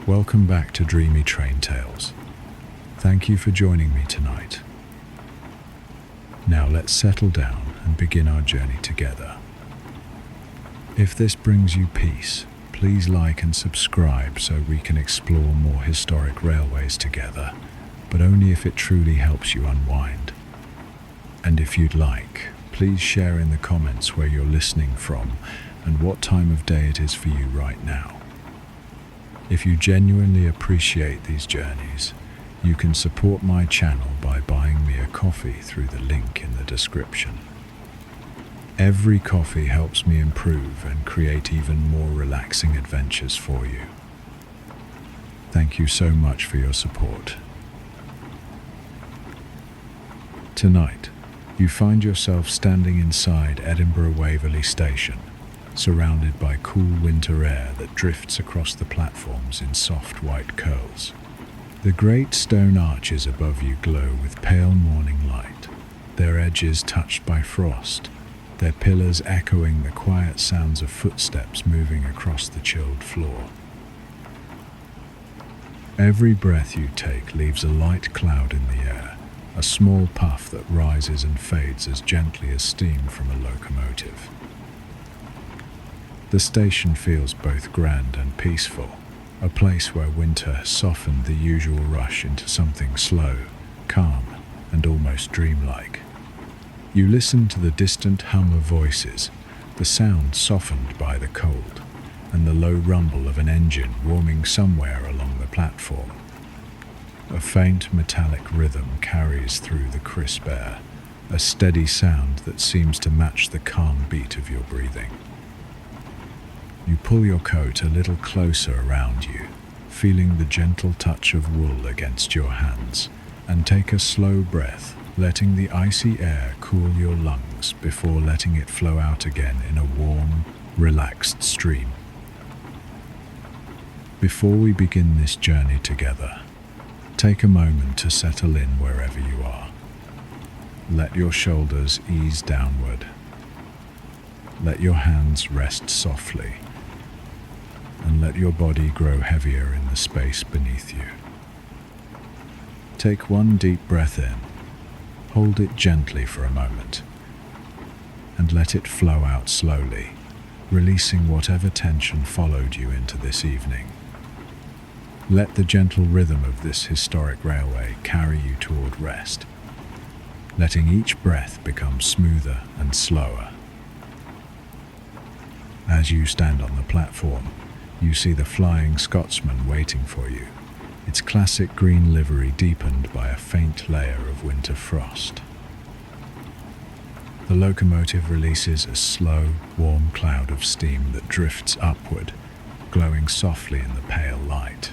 Welcome back to Dreamy Train Tales. Thank you for joining me tonight. Now let's settle down and begin our journey together. If this brings you peace, please like and subscribe so we can explore more historic railways together, but only if it truly helps you unwind. And if you'd like, please share in the comments where you're listening from and what time of day it is for you right now. If you genuinely appreciate these journeys, you can support my channel by buying me a coffee through the link in the description. Every coffee helps me improve and create even more relaxing adventures for you. Thank you so much for your support. Tonight, you find yourself standing inside Edinburgh Waverley Station, surrounded by cool winter air that drifts across the platforms in soft white curls. The great stone arches above you glow with pale morning light, their edges touched by frost, their pillars echoing the quiet sounds of footsteps moving across the chilled floor. Every breath you take leaves a light cloud in the air, a small puff that rises and fades as gently as steam from a locomotive. The station feels both grand and peaceful, a place where winter has softened the usual rush into something slow, calm, and almost dreamlike. You listen to the distant hum of voices, the sound softened by the cold, and the low rumble of an engine warming somewhere along the platform. A faint metallic rhythm carries through the crisp air, a steady sound that seems to match the calm beat of your breathing. You pull your coat a little closer around you, feeling the gentle touch of wool against your hands, and take a slow breath, letting the icy air cool your lungs before letting it flow out again in a warm, relaxed stream. Before we begin this journey together, take a moment to settle in wherever you are. Let your shoulders ease downward. Let your hands rest softly, and let your body grow heavier in the space beneath you. Take one deep breath in, hold it gently for a moment, and let it flow out slowly, releasing whatever tension followed you into this evening. Let the gentle rhythm of this historic railway carry you toward rest, letting each breath become smoother and slower. As you stand on the platform, you see the Flying Scotsman waiting for you, its classic green livery deepened by a faint layer of winter frost. The locomotive releases a slow, warm cloud of steam that drifts upward, glowing softly in the pale light.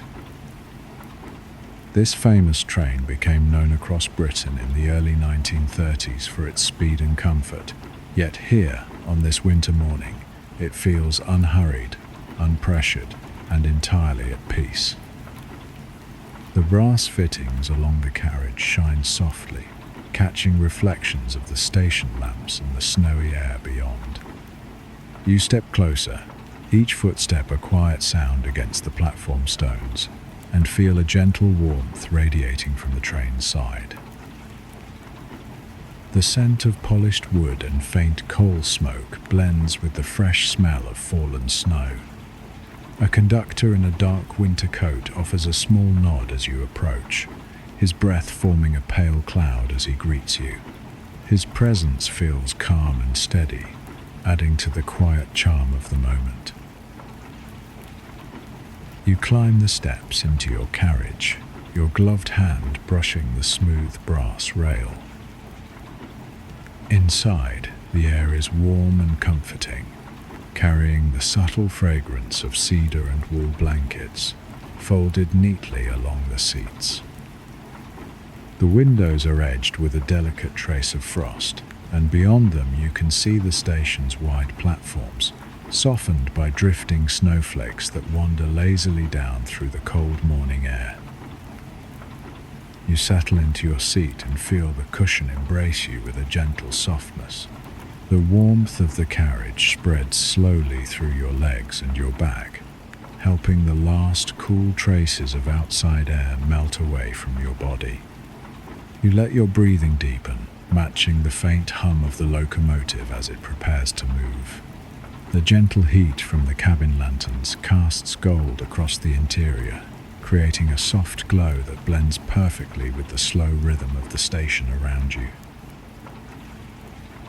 This famous train became known across Britain in the early 1930s for its speed and comfort, yet here, on this winter morning, it feels unhurried, unpressured, and entirely at peace. The brass fittings along the carriage shine softly, catching reflections of the station lamps and the snowy air beyond. You step closer, each footstep a quiet sound against the platform stones, and feel a gentle warmth radiating from the train's side. The scent of polished wood and faint coal smoke blends with the fresh smell of fallen snow. A conductor in a dark winter coat offers a small nod as you approach, his breath forming a pale cloud as he greets you. His presence feels calm and steady, adding to the quiet charm of the moment. You climb the steps into your carriage, your gloved hand brushing the smooth brass rail. Inside, the air is warm and comforting, carrying the subtle fragrance of cedar and wool blankets, folded neatly along the seats. The windows are edged with a delicate trace of frost, and beyond them you can see the station's wide platforms, softened by drifting snowflakes that wander lazily down through the cold morning air. You settle into your seat and feel the cushion embrace you with a gentle softness. The warmth of the carriage spreads slowly through your legs and your back, helping the last cool traces of outside air melt away from your body. You let your breathing deepen, matching the faint hum of the locomotive as it prepares to move. The gentle heat from the cabin lanterns casts gold across the interior, creating a soft glow that blends perfectly with the slow rhythm of the station around you.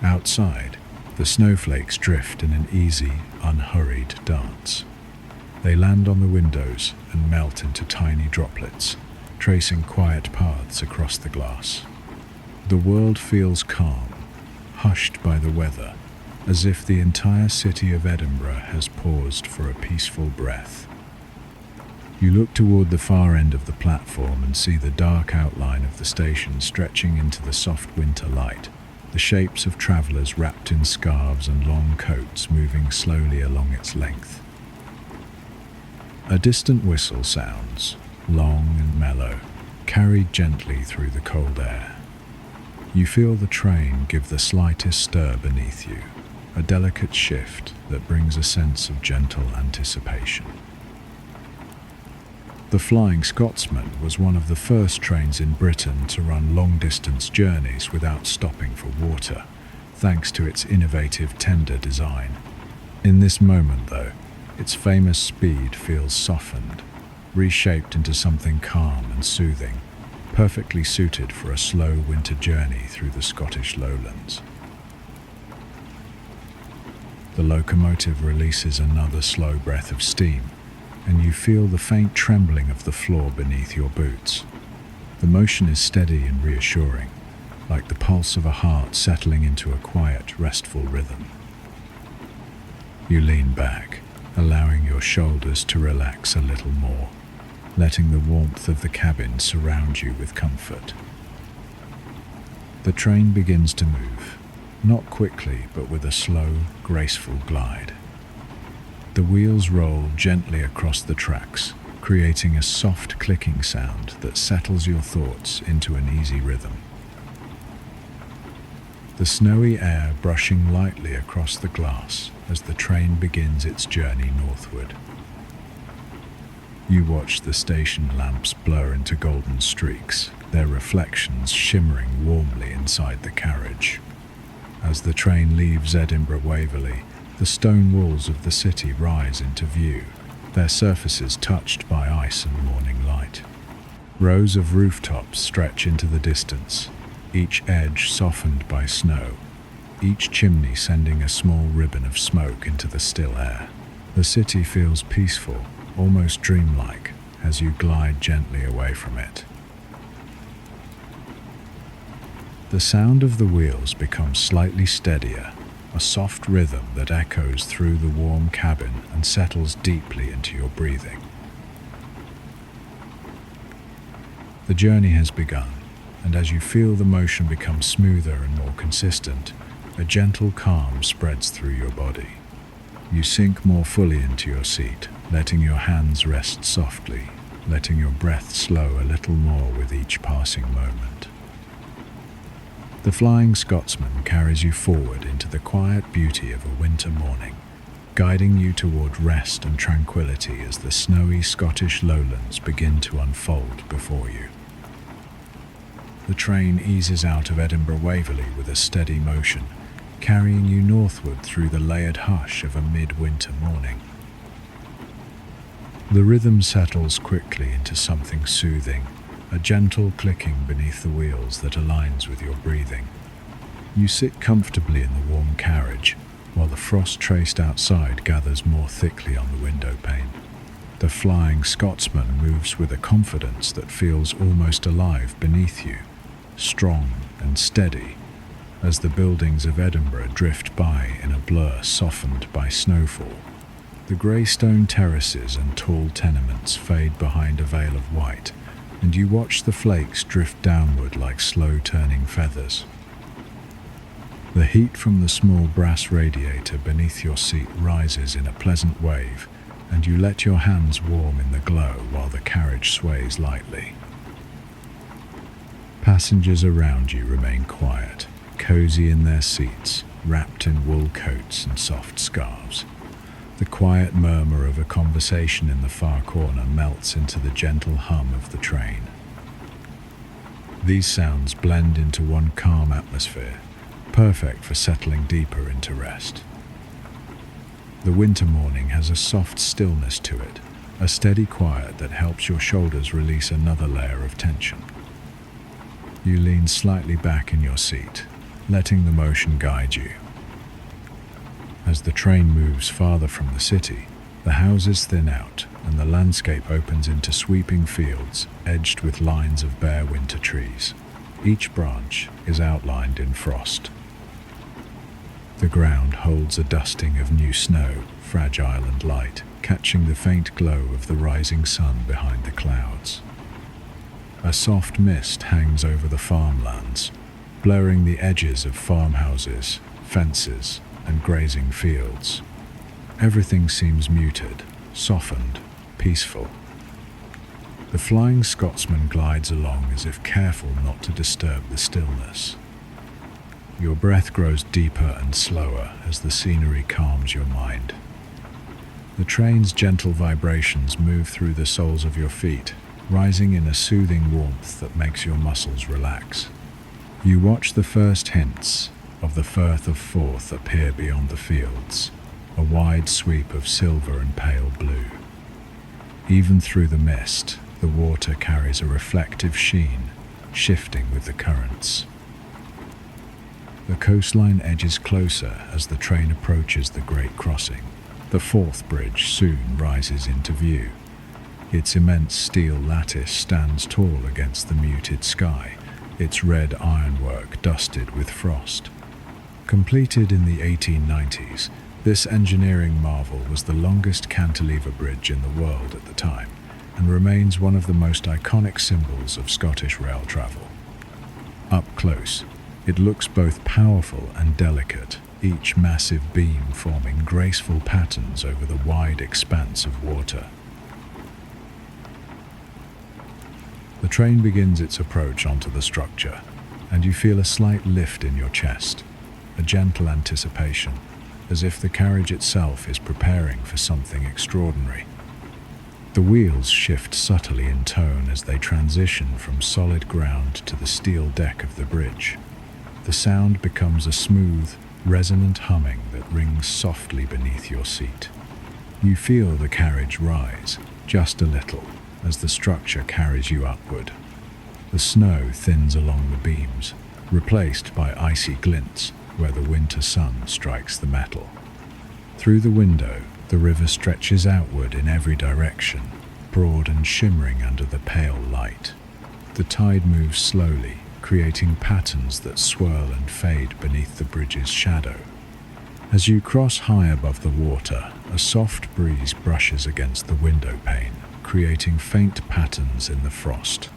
Outside, the snowflakes drift in an easy, unhurried dance. They land on the windows and melt into tiny droplets, tracing quiet paths across the glass. The world feels calm, hushed by the weather, as if the entire city of Edinburgh has paused for a peaceful breath. You look toward the far end of the platform and see the dark outline of the station stretching into the soft winter light, the shapes of travellers wrapped in scarves and long coats moving slowly along its length. A distant whistle sounds, long and mellow, carried gently through the cold air. You feel the train give the slightest stir beneath you, a delicate shift that brings a sense of gentle anticipation. The Flying Scotsman was one of the first trains in Britain to run long-distance journeys without stopping for water, thanks to its innovative tender design. In this moment, though, its famous speed feels softened, reshaped into something calm and soothing, perfectly suited for a slow winter journey through the Scottish Lowlands. The locomotive releases another slow breath of steam, and you feel the faint trembling of the floor beneath your boots. The motion is steady and reassuring, like the pulse of a heart settling into a quiet, restful rhythm. You lean back, allowing your shoulders to relax a little more, letting the warmth of the cabin surround you with comfort. The train begins to move, not quickly, but with a slow, graceful glide. The wheels roll gently across the tracks, creating a soft clicking sound that settles your thoughts into an easy rhythm. The snowy air brushing lightly across the glass as the train begins its journey northward. You watch the station lamps blur into golden streaks, their reflections shimmering warmly inside the carriage. As the train leaves Edinburgh Waverley, the stone walls of the city rise into view, their surfaces touched by ice and morning light. Rows of rooftops stretch into the distance, each edge softened by snow, each chimney sending a small ribbon of smoke into the still air. The city feels peaceful, almost dreamlike, as you glide gently away from it. The sound of the wheels becomes slightly steadier, a soft rhythm that echoes through the warm cabin and settles deeply into your breathing. The journey has begun, and as you feel the motion become smoother and more consistent, a gentle calm spreads through your body. You sink more fully into your seat, letting your hands rest softly, letting your breath slow a little more with each passing moment. The Flying Scotsman carries you forward into the quiet beauty of a winter morning, guiding you toward rest and tranquility as the snowy Scottish Lowlands begin to unfold before you. The train eases out of Edinburgh Waverley with a steady motion, carrying you northward through the layered hush of a midwinter morning. The rhythm settles quickly into something soothing, a gentle clicking beneath the wheels that aligns with your breathing. You sit comfortably in the warm carriage, while the frost traced outside gathers more thickly on the window pane. The Flying Scotsman moves with a confidence that feels almost alive beneath you, strong and steady, as the buildings of Edinburgh drift by in a blur softened by snowfall. The grey stone terraces and tall tenements fade behind a veil of white, and you watch the flakes drift downward like slow-turning feathers. The heat from the small brass radiator beneath your seat rises in a pleasant wave, and you let your hands warm in the glow while the carriage sways lightly. Passengers around you remain quiet, cozy in their seats, wrapped in wool coats and soft scarves. The quiet murmur of a conversation in the far corner melts into the gentle hum of the train. These sounds blend into one calm atmosphere, perfect for settling deeper into rest. The winter morning has a soft stillness to it, a steady quiet that helps your shoulders release another layer of tension. You lean slightly back in your seat, letting the motion guide you. As the train moves farther from the city, the houses thin out and the landscape opens into sweeping fields edged with lines of bare winter trees. Each branch is outlined in frost. The ground holds a dusting of new snow, fragile and light, catching the faint glow of the rising sun behind the clouds. A soft mist hangs over the farmlands, blurring the edges of farmhouses, fences, and grazing fields. Everything seems muted, softened, peaceful. The Flying Scotsman glides along as if careful not to disturb the stillness. Your breath grows deeper and slower as the scenery calms your mind. The train's gentle vibrations move through the soles of your feet, rising in a soothing warmth that makes your muscles relax. You watch the first hints of the Firth of Forth appear beyond the fields, a wide sweep of silver and pale blue. Even through the mist, the water carries a reflective sheen, shifting with the currents. The coastline edges closer as the train approaches the great crossing. The Forth Bridge soon rises into view. Its immense steel lattice stands tall against the muted sky, its red ironwork dusted with frost. Completed in the 1890s, this engineering marvel was the longest cantilever bridge in the world at the time, and remains one of the most iconic symbols of Scottish rail travel. Up close, it looks both powerful and delicate, each massive beam forming graceful patterns over the wide expanse of water. The train begins its approach onto the structure, and you feel a slight lift in your chest, a gentle anticipation, as if the carriage itself is preparing for something extraordinary. The wheels shift subtly in tone as they transition from solid ground to the steel deck of the bridge. The sound becomes a smooth, resonant humming that rings softly beneath your seat. You feel the carriage rise, just a little, as the structure carries you upward. The snow thins along the beams, replaced by icy glints where the winter sun strikes the metal. Through the window, the river stretches outward in every direction, broad and shimmering under the pale light. The tide moves slowly, creating patterns that swirl and fade beneath the bridge's shadow. As you cross high above the water, a soft breeze brushes against the window pane, creating faint patterns in the frost.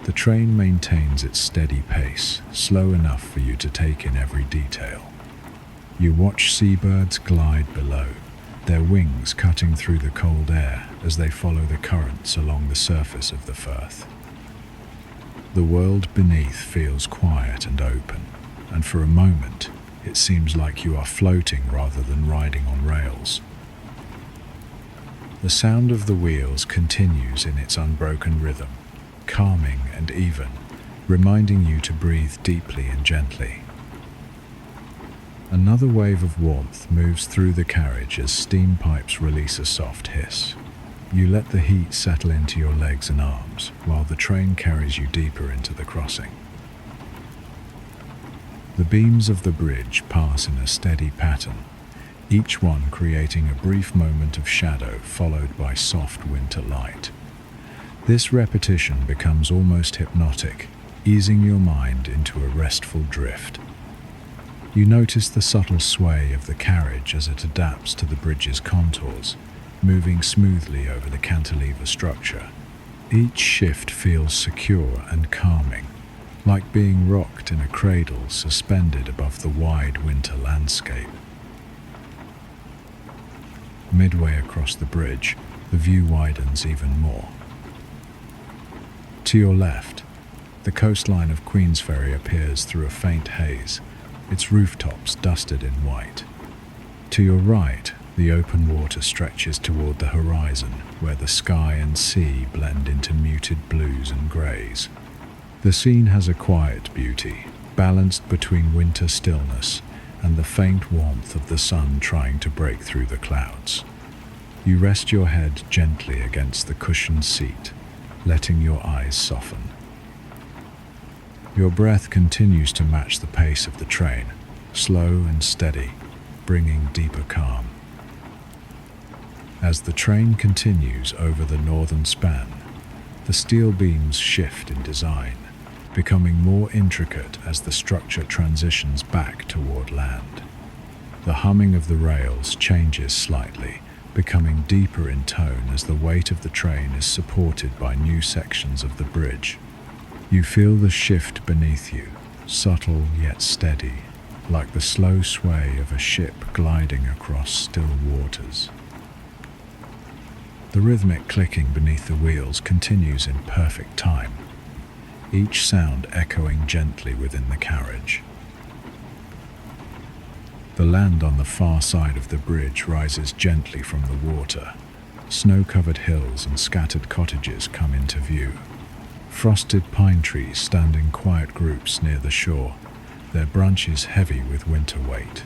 The train maintains its steady pace, slow enough for you to take in every detail. You watch seabirds glide below, their wings cutting through the cold air as they follow the currents along the surface of the Firth. The world beneath feels quiet and open, and for a moment, it seems like you are floating rather than riding on rails. The sound of the wheels continues in its unbroken rhythm, calming and even, reminding you to breathe deeply and gently. Another wave of warmth moves through the carriage as steam pipes release a soft hiss. You let the heat settle into your legs and arms, while the train carries you deeper into the crossing. The beams of the bridge pass in a steady pattern, each one creating a brief moment of shadow followed by soft winter light. This repetition becomes almost hypnotic, easing your mind into a restful drift. You notice the subtle sway of the carriage as it adapts to the bridge's contours, moving smoothly over the cantilever structure. Each shift feels secure and calming, like being rocked in a cradle suspended above the wide winter landscape. Midway across the bridge, the view widens even more. To your left, the coastline of Queensferry appears through a faint haze, its rooftops dusted in white. To your right, the open water stretches toward the horizon, where the sky and sea blend into muted blues and greys. The scene has a quiet beauty, balanced between winter stillness and the faint warmth of the sun trying to break through the clouds. You rest your head gently against the cushioned seat, letting your eyes soften. Your breath continues to match the pace of the train, slow and steady, bringing deeper calm. As the train continues over the northern span, the steel beams shift in design, becoming more intricate as the structure transitions back toward land. The humming of the rails changes slightly, becoming deeper in tone as the weight of the train is supported by new sections of the bridge. You feel the shift beneath you, subtle yet steady, like the slow sway of a ship gliding across still waters. The rhythmic clicking beneath the wheels continues in perfect time, each sound echoing gently within the carriage. The land on the far side of the bridge rises gently from the water. Snow-covered hills and scattered cottages come into view. Frosted pine trees stand in quiet groups near the shore, their branches heavy with winter weight.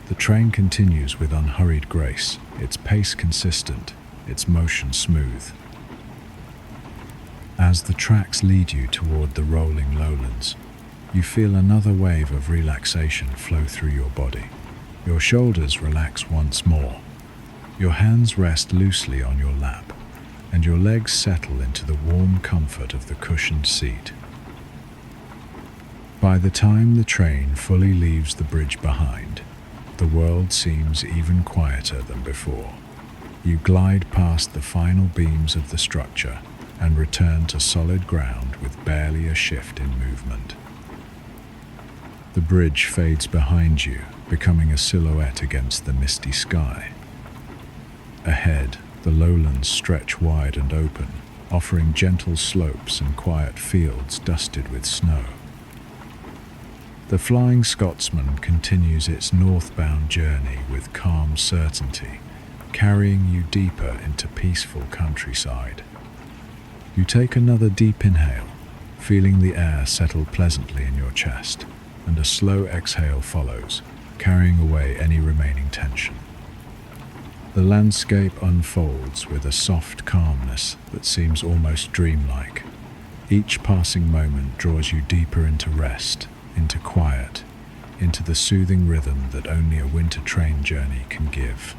The train continues with unhurried grace, its pace consistent, its motion smooth. As the tracks lead you toward the rolling lowlands, you feel another wave of relaxation flow through your body. Your shoulders relax once more, your hands rest loosely on your lap, and your legs settle into the warm comfort of the cushioned seat. By the time the train fully leaves the bridge behind, the world seems even quieter than before. You glide past the final beams of the structure and return to solid ground with barely a shift in movement. The bridge fades behind you, becoming a silhouette against the misty sky. Ahead, the lowlands stretch wide and open, offering gentle slopes and quiet fields dusted with snow. The Flying Scotsman continues its northbound journey with calm certainty, carrying you deeper into peaceful countryside. You take another deep inhale, feeling the air settle pleasantly in your chest, and a slow exhale follows, carrying away any remaining tension. The landscape unfolds with a soft calmness that seems almost dreamlike. Each passing moment draws you deeper into rest, into quiet, into the soothing rhythm that only a winter train journey can give.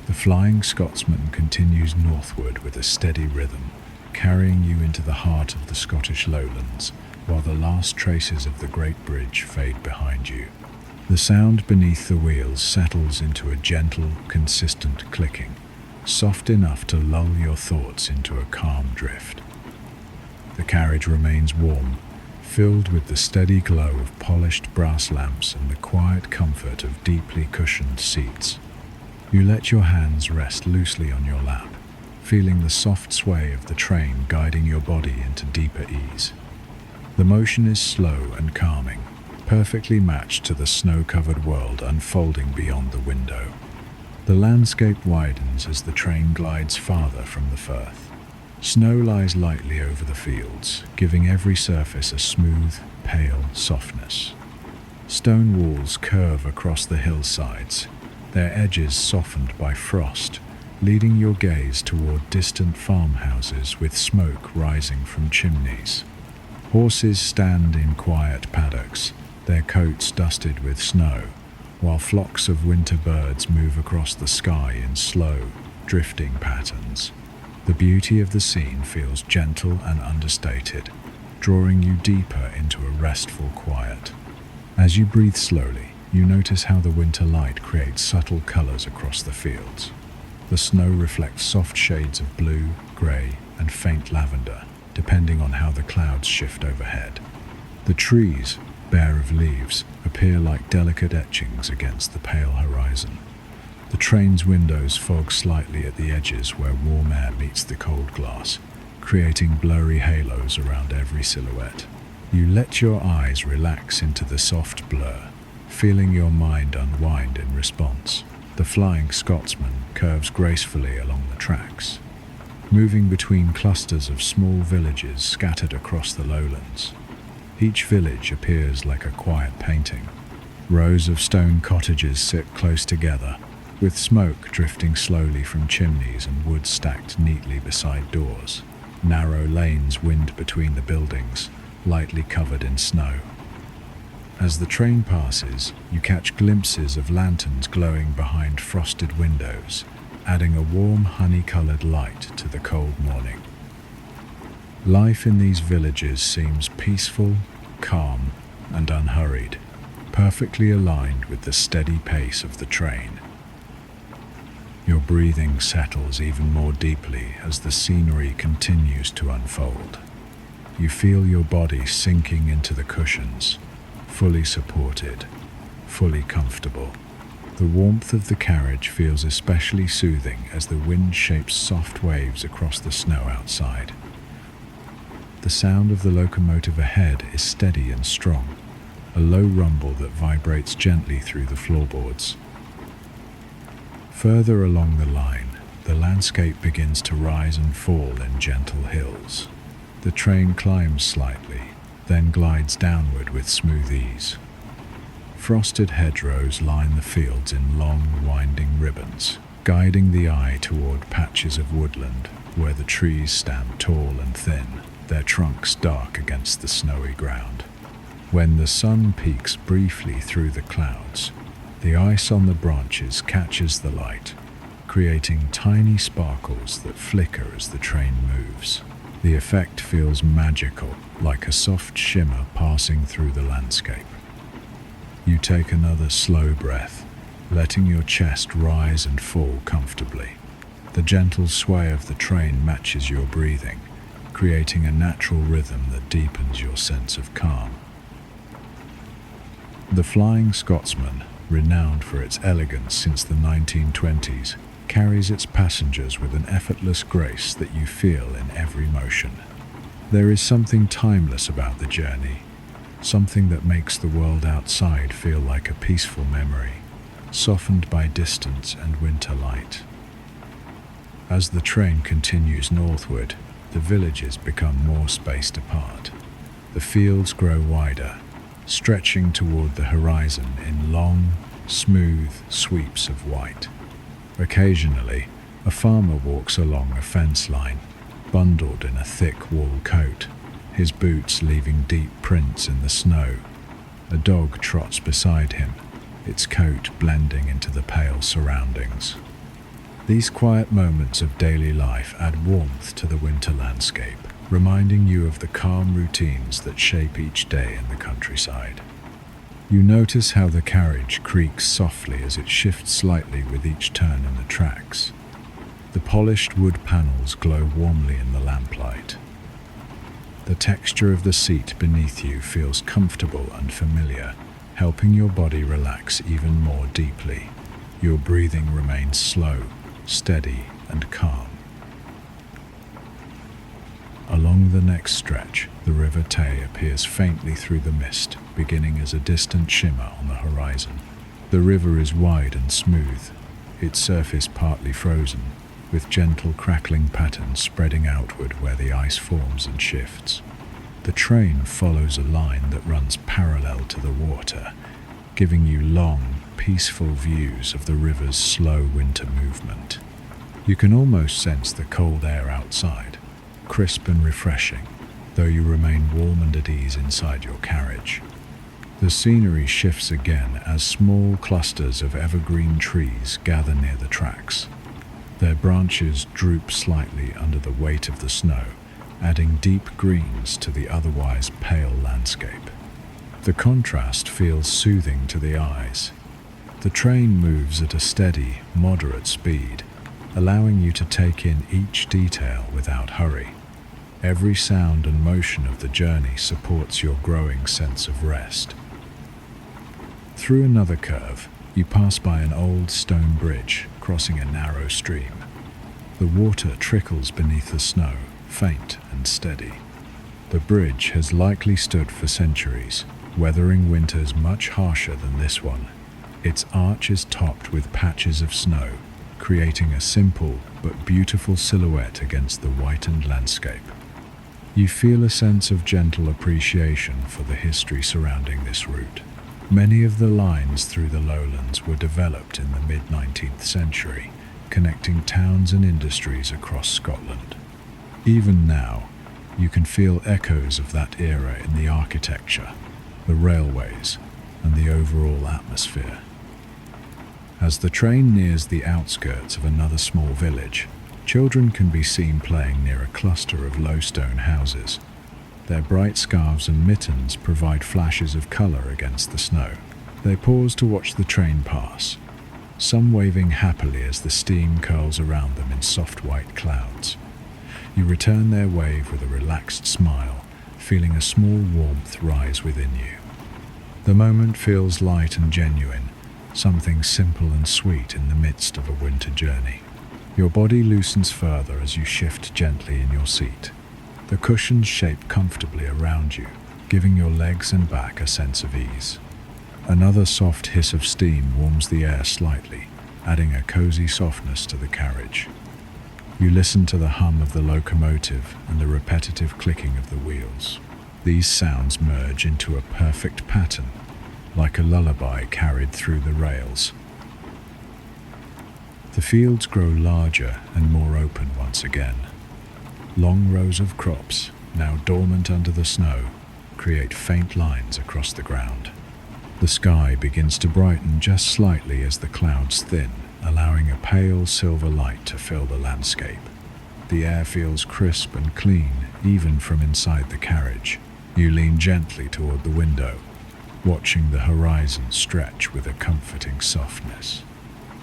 The Flying Scotsman continues northward with a steady rhythm, carrying you into the heart of the Scottish Lowlands, while the last traces of the Great Bridge fade behind you. The sound beneath the wheels settles into a gentle, consistent clicking, soft enough to lull your thoughts into a calm drift. The carriage remains warm, filled with the steady glow of polished brass lamps and the quiet comfort of deeply cushioned seats. You let your hands rest loosely on your lap, feeling the soft sway of the train guiding your body into deeper ease. The motion is slow and calming, perfectly matched to the snow-covered world unfolding beyond the window. The landscape widens as the train glides farther from the Firth. Snow lies lightly over the fields, giving every surface a smooth, pale softness. Stone walls curve across the hillsides, their edges softened by frost, leading your gaze toward distant farmhouses with smoke rising from chimneys. Horses stand in quiet paddocks, their coats dusted with snow, while flocks of winter birds move across the sky in slow, drifting patterns. The beauty of the scene feels gentle and understated, drawing you deeper into a restful quiet. As you breathe slowly, you notice how the winter light creates subtle colors across the fields. The snow reflects soft shades of blue, gray, and faint lavender, depending on how the clouds shift overhead. The trees, bare of leaves, appear like delicate etchings against the pale horizon. The train's windows fog slightly at the edges where warm air meets the cold glass, creating blurry halos around every silhouette. You let your eyes relax into the soft blur, feeling your mind unwind in response. The Flying Scotsman curves gracefully along the tracks, moving between clusters of small villages scattered across the lowlands. Each village appears like a quiet painting. Rows of stone cottages sit close together, with smoke drifting slowly from chimneys and wood stacked neatly beside doors. Narrow lanes wind between the buildings, lightly covered in snow. As the train passes, you catch glimpses of lanterns glowing behind frosted windows, adding a warm honey-colored light to the cold morning. Life in these villages seems peaceful, calm, and unhurried, perfectly aligned with the steady pace of the train. Your breathing settles even more deeply as the scenery continues to unfold. You feel your body sinking into the cushions, fully supported, fully comfortable. The warmth of the carriage feels especially soothing as the wind shapes soft waves across the snow outside. The sound of the locomotive ahead is steady and strong, a low rumble that vibrates gently through the floorboards. Further along the line, the landscape begins to rise and fall in gentle hills. The train climbs slightly, then glides downward with smooth ease. Frosted hedgerows line the fields in long, winding ribbons, guiding the eye toward patches of woodland where the trees stand tall and thin, their trunks dark against the snowy ground. When the sun peeks briefly through the clouds, the ice on the branches catches the light, creating tiny sparkles that flicker as the train moves. The effect feels magical, like a soft shimmer passing through the landscape. You take another slow breath, letting your chest rise and fall comfortably. The gentle sway of the train matches your breathing, creating a natural rhythm that deepens your sense of calm. The Flying Scotsman, renowned for its elegance since the 1920s, carries its passengers with an effortless grace that you feel in every motion. There is something timeless about the journey, something that makes the world outside feel like a peaceful memory, softened by distance and winter light. As the train continues northward, the villages become more spaced apart. The fields grow wider, stretching toward the horizon in long, smooth sweeps of white. Occasionally, a farmer walks along a fence line, bundled in a thick wool coat, his boots leaving deep prints in the snow. A dog trots beside him, its coat blending into the pale surroundings. These quiet moments of daily life add warmth to the winter landscape, reminding you of the calm routines that shape each day in the countryside. You notice how the carriage creaks softly as it shifts slightly with each turn in the tracks. The polished wood panels glow warmly in the lamplight. The texture of the seat beneath you feels comfortable and familiar, helping your body relax even more deeply. Your breathing remains slow, steady, and calm. Along the next stretch, the River Tay appears faintly through the mist, beginning as a distant shimmer on the horizon. The river is wide and smooth, its surface partly frozen, with gentle crackling patterns spreading outward where the ice forms and shifts. The train follows a line that runs parallel to the water, giving you long, peaceful views of the river's slow winter movement. You can almost sense the cold air outside, crisp and refreshing, though you remain warm and at ease inside your carriage. The scenery shifts again as small clusters of evergreen trees gather near the tracks. Their branches droop slightly under the weight of the snow, adding deep greens to the otherwise pale landscape. The contrast feels soothing to the eyes. The train moves at a steady, moderate speed, allowing you to take in each detail without hurry. Every sound and motion of the journey supports your growing sense of rest. Through another curve, you pass by an old stone bridge crossing a narrow stream. The water trickles beneath the snow, faint and steady. The bridge has likely stood for centuries, weathering winters much harsher than this one. Its arch is topped with patches of snow, creating a simple but beautiful silhouette against the whitened landscape. You feel a sense of gentle appreciation for the history surrounding this route. Many of the lines through the lowlands were developed in the mid-19th century, connecting towns and industries across Scotland. Even now, you can feel echoes of that era in the architecture, the railways, and the overall atmosphere. As the train nears the outskirts of another small village, children can be seen playing near a cluster of low stone houses. Their bright scarves and mittens provide flashes of colour against the snow. They pause to watch the train pass, some waving happily as the steam curls around them in soft white clouds. You return their wave with a relaxed smile, feeling a small warmth rise within you. The moment feels light and genuine, something simple and sweet in the midst of a winter journey. Your body loosens further as you shift gently in your seat. The cushions shape comfortably around you, giving your legs and back a sense of ease. Another soft hiss of steam warms the air slightly, adding a cozy softness to the carriage. You listen to the hum of the locomotive and the repetitive clicking of the wheels. These sounds merge into a perfect pattern, like a lullaby carried through the rails. The fields grow larger and more open once again. Long rows of crops, now dormant under the snow, create faint lines across the ground. The sky begins to brighten just slightly as the clouds thin, allowing a pale silver light to fill the landscape. The air feels crisp and clean, even from inside the carriage. You lean gently toward the window, watching the horizon stretch with a comforting softness.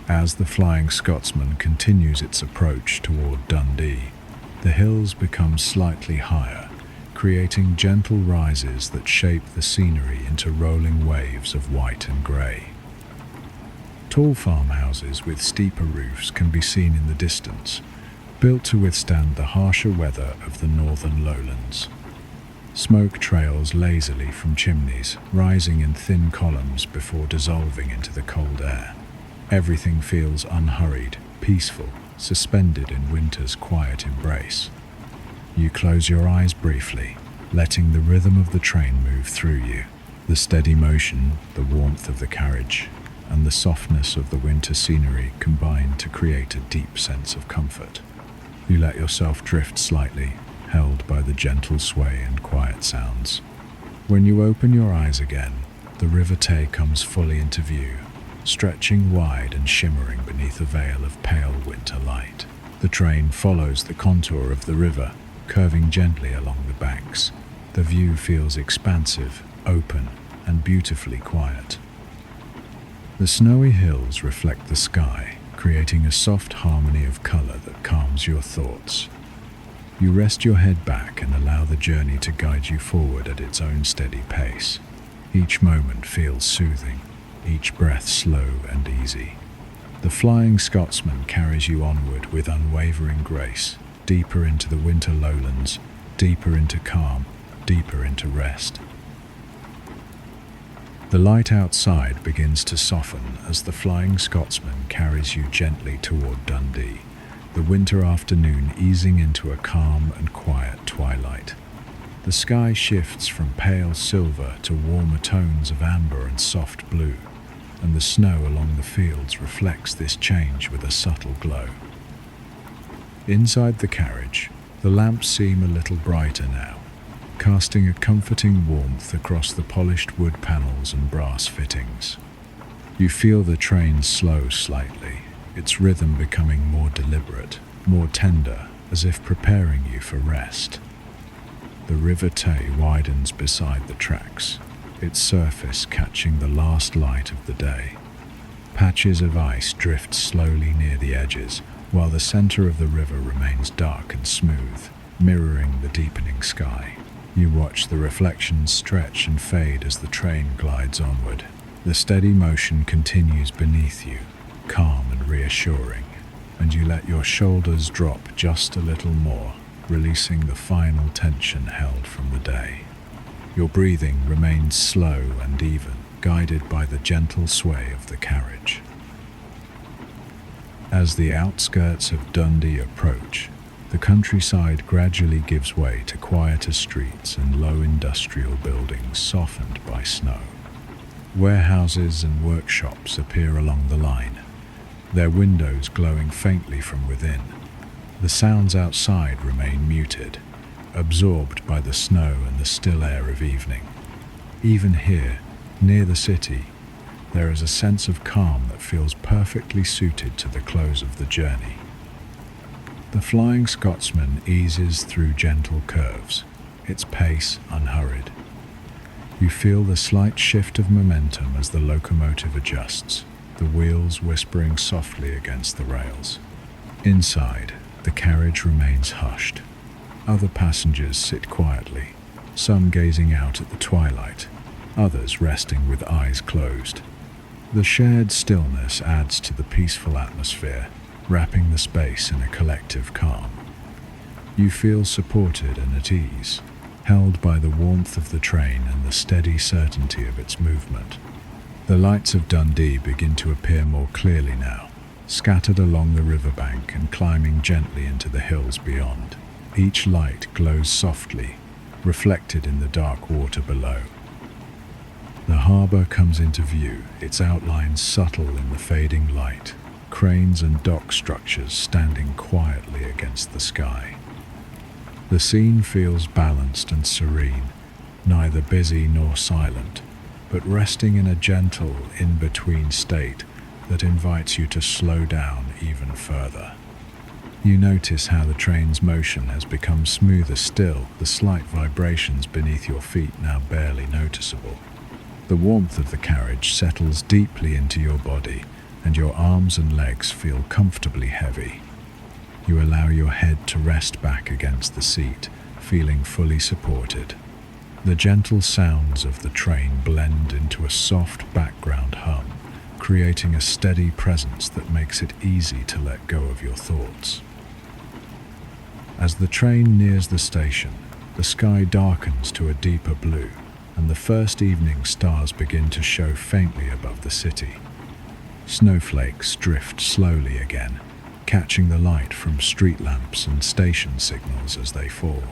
As the Flying Scotsman continues its approach toward Dundee, the hills become slightly higher, creating gentle rises that shape the scenery into rolling waves of white and grey. Tall farmhouses with steeper roofs can be seen in the distance, built to withstand the harsher weather of the northern lowlands. Smoke trails lazily from chimneys, rising in thin columns before dissolving into the cold air. Everything feels unhurried, peaceful, suspended in winter's quiet embrace. You close your eyes briefly, letting the rhythm of the train move through you. The steady motion, the warmth of the carriage, and the softness of the winter scenery combine to create a deep sense of comfort. You let yourself drift slightly, held by the gentle sway and quiet sounds. When you open your eyes again, the River Tay comes fully into view, stretching wide and shimmering beneath a veil of pale winter light. The train follows the contour of the river, curving gently along the banks. The view feels expansive, open, and beautifully quiet. The snowy hills reflect the sky, creating a soft harmony of color that calms your thoughts. You rest your head back and allow the journey to guide you forward at its own steady pace. Each moment feels soothing, each breath slow and easy. The Flying Scotsman carries you onward with unwavering grace, deeper into the winter lowlands, deeper into calm, deeper into rest. The light outside begins to soften as the Flying Scotsman carries you gently toward Dundee, the winter afternoon easing into a calm and quiet twilight. The sky shifts from pale silver to warmer tones of amber and soft blue, and the snow along the fields reflects this change with a subtle glow. Inside the carriage, the lamps seem a little brighter now, casting a comforting warmth across the polished wood panels and brass fittings. You feel the train slow slightly, its rhythm becoming more deliberate, more tender, as if preparing you for rest. The River Tay widens beside the tracks, its surface catching the last light of the day. Patches of ice drift slowly near the edges, while the center of the river remains dark and smooth, mirroring the deepening sky. You watch the reflections stretch and fade as the train glides onward. The steady motion continues beneath you, calm and reassuring, and you let your shoulders drop just a little more, releasing the final tension held from the day. Your breathing remains slow and even, guided by the gentle sway of the carriage. As the outskirts of Dundee approach, the countryside gradually gives way to quieter streets and low industrial buildings softened by snow. Warehouses and workshops appear along the line, their windows glowing faintly from within. The sounds outside remain muted, absorbed by the snow and the still air of evening. Even here, near the city, there is a sense of calm that feels perfectly suited to the close of the journey. The Flying Scotsman eases through gentle curves, its pace unhurried. You feel the slight shift of momentum as the locomotive adjusts, the wheels whispering softly against the rails. Inside, the carriage remains hushed. Other passengers sit quietly, some gazing out at the twilight, others resting with eyes closed. The shared stillness adds to the peaceful atmosphere, wrapping the space in a collective calm. You feel supported and at ease, held by the warmth of the train and the steady certainty of its movement. The lights of Dundee begin to appear more clearly now, scattered along the riverbank and climbing gently into the hills beyond. Each light glows softly, reflected in the dark water below. The harbour comes into view, its outlines subtle in the fading light, cranes and dock structures standing quietly against the sky. The scene feels balanced and serene, neither busy nor silent, but resting in a gentle, in-between state that invites you to slow down even further. You notice how the train's motion has become smoother still, the slight vibrations beneath your feet now barely noticeable. The warmth of the carriage settles deeply into your body, and your arms and legs feel comfortably heavy. You allow your head to rest back against the seat, feeling fully supported. The gentle sounds of the train blend into a soft background hum, creating a steady presence that makes it easy to let go of your thoughts. As the train nears the station, the sky darkens to a deeper blue, and the first evening stars begin to show faintly above the city. Snowflakes drift slowly again, catching the light from street lamps and station signals as they fall.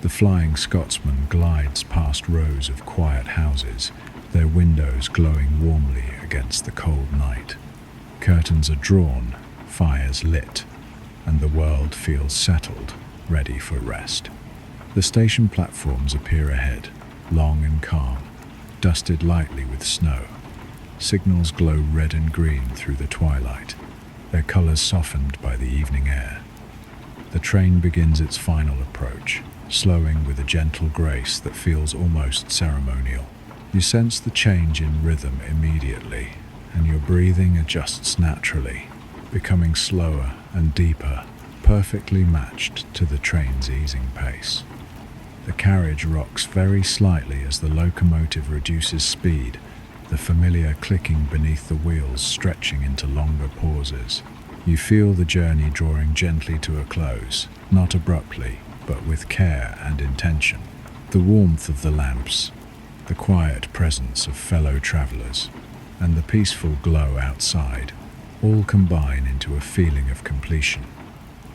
The Flying Scotsman glides past rows of quiet houses, their windows glowing warmly against the cold night. Curtains are drawn, fires lit, and the world feels settled, ready for rest. The station platforms appear ahead, long and calm, dusted lightly with snow. Signals glow red and green through the twilight, their colors softened by the evening air. The train begins its final approach, slowing with a gentle grace that feels almost ceremonial. You sense the change in rhythm immediately, and your breathing adjusts naturally, becoming slower and deeper, perfectly matched to the train's easing pace. The carriage rocks very slightly as the locomotive reduces speed, the familiar clicking beneath the wheels stretching into longer pauses. You feel the journey drawing gently to a close, not abruptly, but with care and intention. The warmth of the lamps, the quiet presence of fellow travelers, and the peaceful glow outside all combine into a feeling of completion.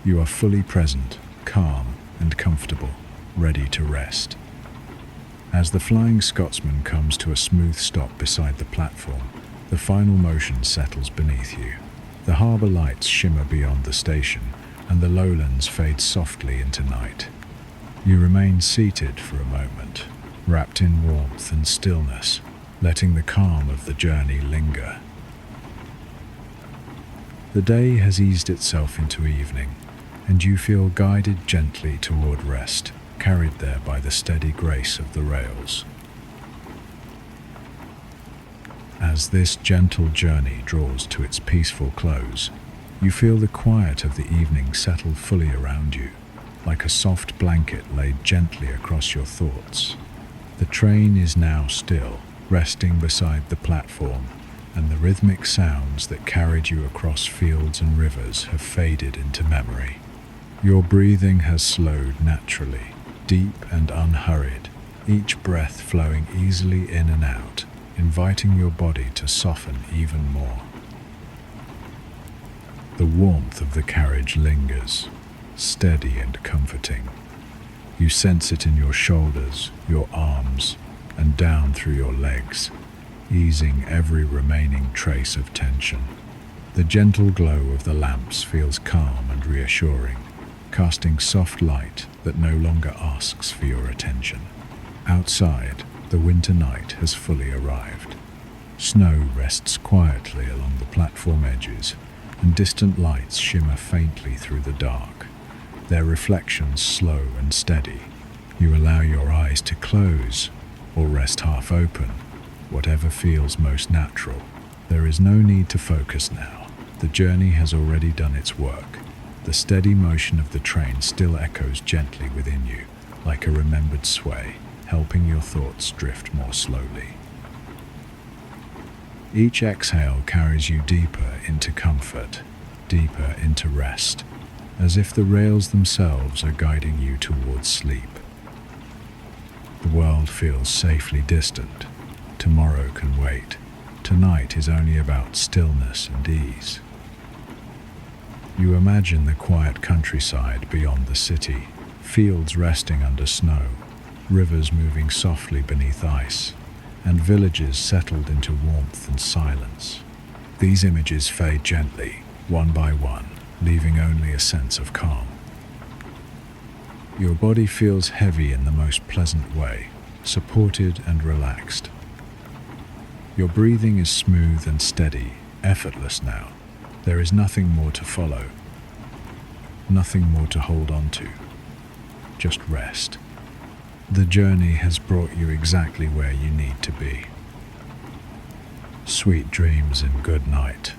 You are fully present, calm and comfortable, ready to rest. As the Flying Scotsman comes to a smooth stop beside the platform, the final motion settles beneath you. The harbour lights shimmer beyond the station, and the lowlands fade softly into night. You remain seated for a moment, wrapped in warmth and stillness, letting the calm of the journey linger. The day has eased itself into evening, and you feel guided gently toward rest, carried there by the steady grace of the rails. As this gentle journey draws to its peaceful close, you feel the quiet of the evening settle fully around you, like a soft blanket laid gently across your thoughts. The train is now still, resting beside the platform, and the rhythmic sounds that carried you across fields and rivers have faded into memory. Your breathing has slowed naturally, deep and unhurried, each breath flowing easily in and out, inviting your body to soften even more. The warmth of the carriage lingers, steady and comforting. You sense it in your shoulders, your arms, and down through your legs, easing every remaining trace of tension. The gentle glow of the lamps feels calm and reassuring, casting soft light that no longer asks for your attention. Outside, the winter night has fully arrived. Snow rests quietly along the platform edges, and distant lights shimmer faintly through the dark, their reflections slow and steady. You allow your eyes to close or rest half open, whatever feels most natural. There is no need to focus now. The journey has already done its work. The steady motion of the train still echoes gently within you, like a remembered sway, helping your thoughts drift more slowly. Each exhale carries you deeper into comfort, deeper into rest, as if the rails themselves are guiding you towards sleep. The world feels safely distant. Tomorrow can wait. Tonight is only about stillness and ease. You imagine the quiet countryside beyond the city, fields resting under snow, rivers moving softly beneath ice, and villages settled into warmth and silence. These images fade gently, one by one, leaving only a sense of calm. Your body feels heavy in the most pleasant way, supported and relaxed. Your breathing is smooth and steady, effortless now. There is nothing more to follow, nothing more to hold on to, just rest. The journey has brought you exactly where you need to be. Sweet dreams and good night.